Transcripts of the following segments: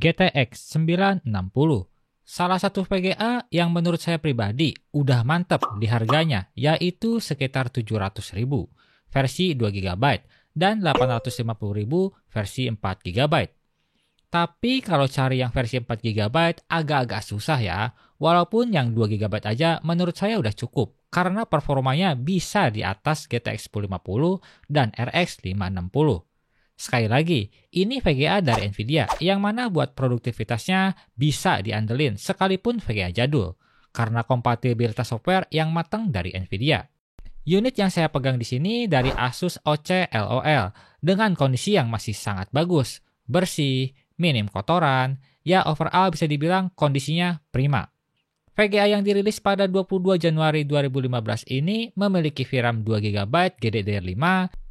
GTX 960. Salah satu VGA yang menurut saya pribadi udah mantep di harganya, yaitu sekitar 700.000 versi 2GB dan 850.000 versi 4GB. Tapi kalau cari yang versi 4GB agak-agak susah ya, walaupun yang 2GB aja menurut saya udah cukup, karena performanya bisa di atas GTX 1050 dan RX 560. Sekali lagi, ini VGA dari Nvidia yang mana buat produktivitasnya bisa diandelin sekalipun VGA jadul, karena kompatibilitas software yang matang dari Nvidia. Unit yang saya pegang di sini dari Asus OC LOL dengan kondisi yang masih sangat bagus, bersih, minim kotoran, ya overall bisa dibilang kondisinya prima. VGA yang dirilis pada 22 Januari 2015 ini memiliki VRAM 2GB GDDR5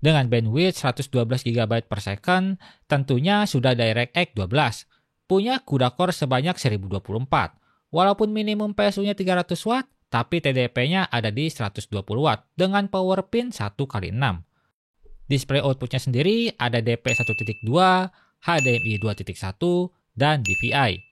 dengan bandwidth 112GB per second, tentunya sudah DirectX 12. Punya CUDA core sebanyak 1024. Walaupun minimum PSU-nya 300 watt, tapi TDP-nya ada di 120 watt dengan power pin 1x6. Display outputnya sendiri ada DP 1.2, HDMI 2.1, dan DVI.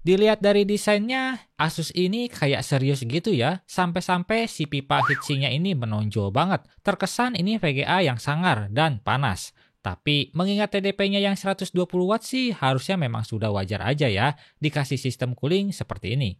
Dilihat dari desainnya, Asus ini kayak serius gitu ya, sampai-sampai si pipa heatsinknya ini menonjol banget. Terkesan ini VGA yang sangar dan panas. Tapi mengingat TDP-nya yang 120 watt sih harusnya memang sudah wajar aja ya, dikasih sistem cooling seperti ini.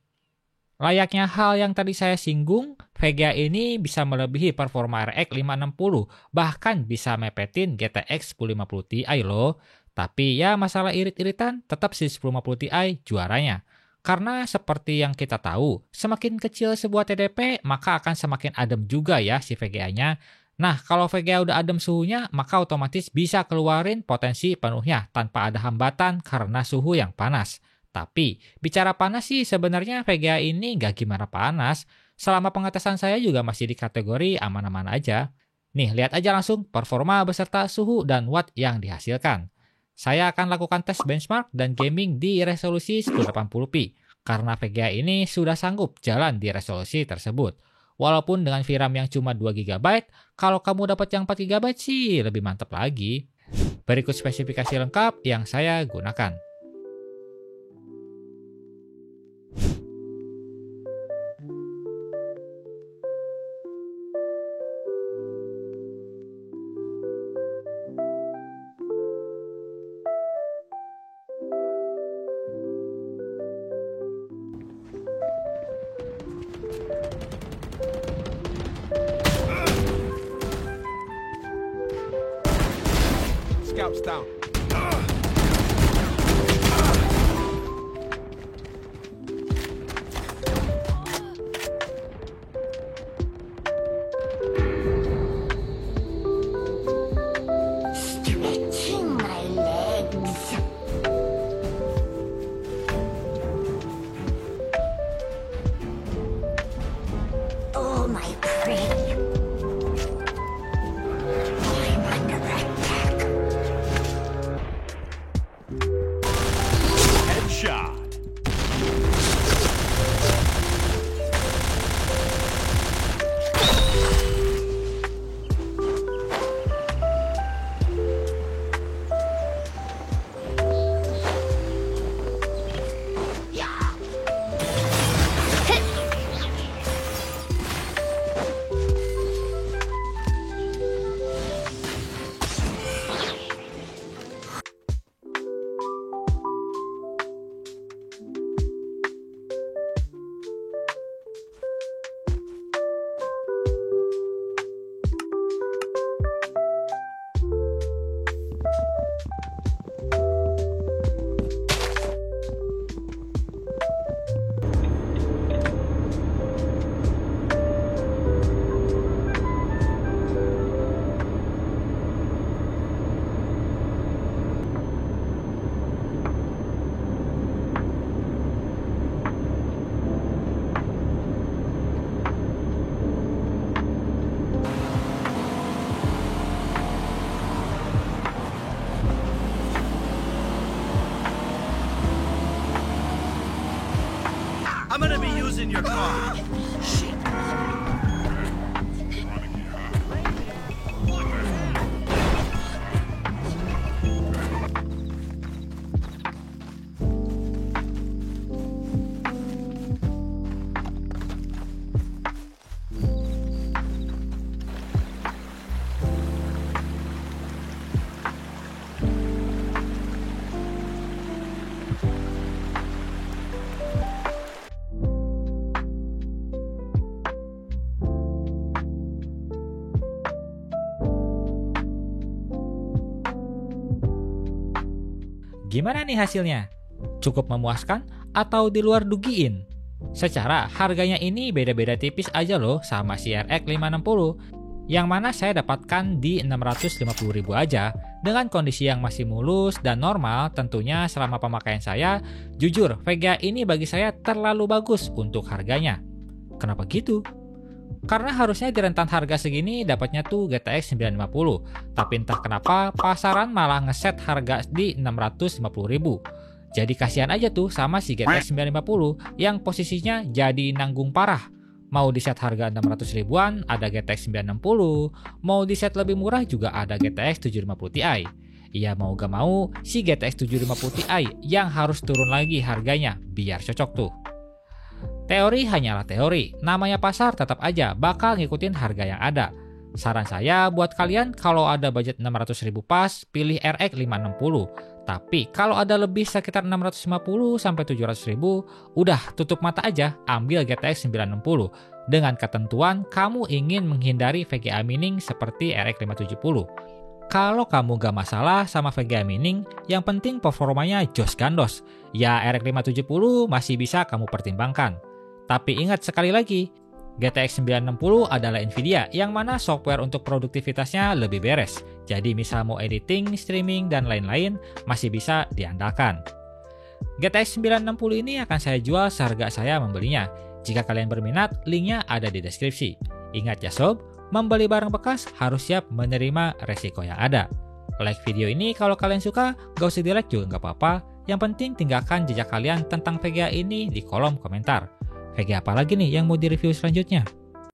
Layaknya hal yang tadi saya singgung, VGA ini bisa melebihi performa RX 560, bahkan bisa mepetin GTX 1050 Ti loh. Tapi ya masalah irit-iritan tetap si 1050 Ti juaranya. Karena seperti yang kita tahu, semakin kecil sebuah TDP maka akan semakin adem juga ya si VGA-nya. Nah kalau VGA udah adem suhunya maka otomatis bisa keluarin potensi penuhnya tanpa ada hambatan karena suhu yang panas. Tapi bicara panas sih sebenarnya VGA ini gak gimana panas. Selama pengetesan saya juga masih di kategori aman-aman aja. Nih lihat aja langsung performa beserta suhu dan watt yang dihasilkan. Saya akan lakukan tes benchmark dan gaming di resolusi 1080p, karena VGA ini sudah sanggup jalan di resolusi tersebut. Walaupun dengan VRAM yang cuma 2GB, kalau kamu dapat yang 4GB sih lebih mantap lagi. Berikut spesifikasi lengkap yang saya gunakan. Scouts down. Stretching my legs. Oh, my pretty. I'm under attack. Headshot. I'm gonna be using your car. Shit. Gimana nih hasilnya? Cukup memuaskan atau di luar dugiin? Secara harganya ini beda-beda tipis aja loh sama si RX 560, yang mana saya dapatkan di 650.000 aja dengan kondisi yang masih mulus dan normal. Tentunya selama pemakaian saya, jujur VGA ini bagi saya terlalu bagus untuk harganya. Kenapa gitu? Karena harusnya di rentan harga segini dapatnya tuh GTX 950, tapi entah kenapa pasaran malah ngeset harga di 650.000. Jadi kasihan aja tuh sama si GTX 950 yang posisinya jadi nanggung parah. Mau di set harga 600 ribuan ada GTX 960, mau di set lebih murah juga ada GTX 750 Ti. Iya mau gak mau si GTX 750 Ti yang harus turun lagi harganya biar cocok tuh. Teori hanyalah teori, namanya pasar tetap aja bakal ngikutin harga yang ada. Saran saya buat kalian kalau ada budget 600.000 pas, pilih RX 560. Tapi kalau ada lebih sekitar 650 sampai 700.000, udah tutup mata aja, ambil GTX 960. Dengan ketentuan kamu ingin menghindari VGA mining seperti RX 570. Kalau kamu gak masalah sama VGA mining, yang penting performanya jos gandos, ya RX 570 masih bisa kamu pertimbangkan. Tapi ingat sekali lagi, GTX 960 adalah Nvidia yang mana software untuk produktivitasnya lebih beres. Jadi misal mau editing, streaming, dan lain-lain masih bisa diandalkan. GTX 960 ini akan saya jual seharga saya membelinya. Jika kalian berminat, linknya ada di deskripsi. Ingat ya sob, membeli barang bekas harus siap menerima resiko yang ada. Like video ini kalau kalian suka, gak usah di like juga gak apa-apa. Yang penting tinggalkan jejak kalian tentang VGA ini di kolom komentar. VGA apa lagi nih yang mau direview selanjutnya?